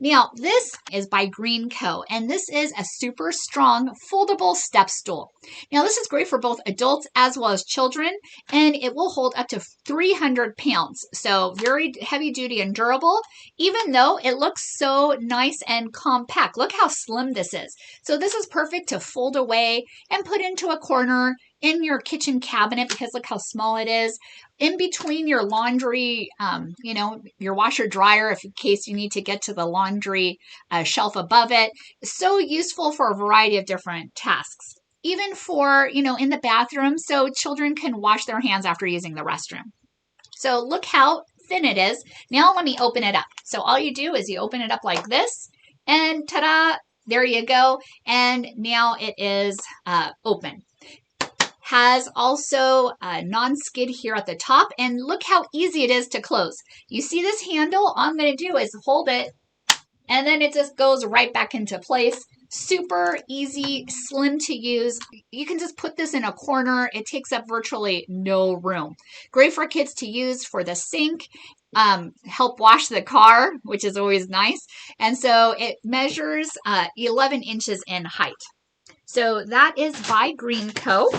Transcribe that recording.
Now, this is by Green Co., and this is a super strong foldable step stool. Now, this is great for both adults as well as children, and it will hold up to 300 pounds. So very heavy duty and durable, even though it looks so nice and compact. Look how slim this is. So this is perfect to fold away and put into a corner in your kitchen cabinet because look how small it is. In between your laundry, your washer dryer, if in case you need to get to the laundry shelf above it. So useful for a variety of different tasks. Even for, in the bathroom, so children can wash their hands after using the restroom. So look how thin it is. Now let me open it up. So all you do is you open it up like this, and ta-da, there you go. And now it is open. Has also a non-skid here at the top, and look how easy it is to close. You see this handle? All I'm going to do is hold it, and then it just goes right back into place. Super easy, slim to use. You can just put this in a corner. It takes up virtually no room. Great for kids to use for the sink, help wash the car, which is always nice. And so it measures 11 inches in height. So that is by Green Co.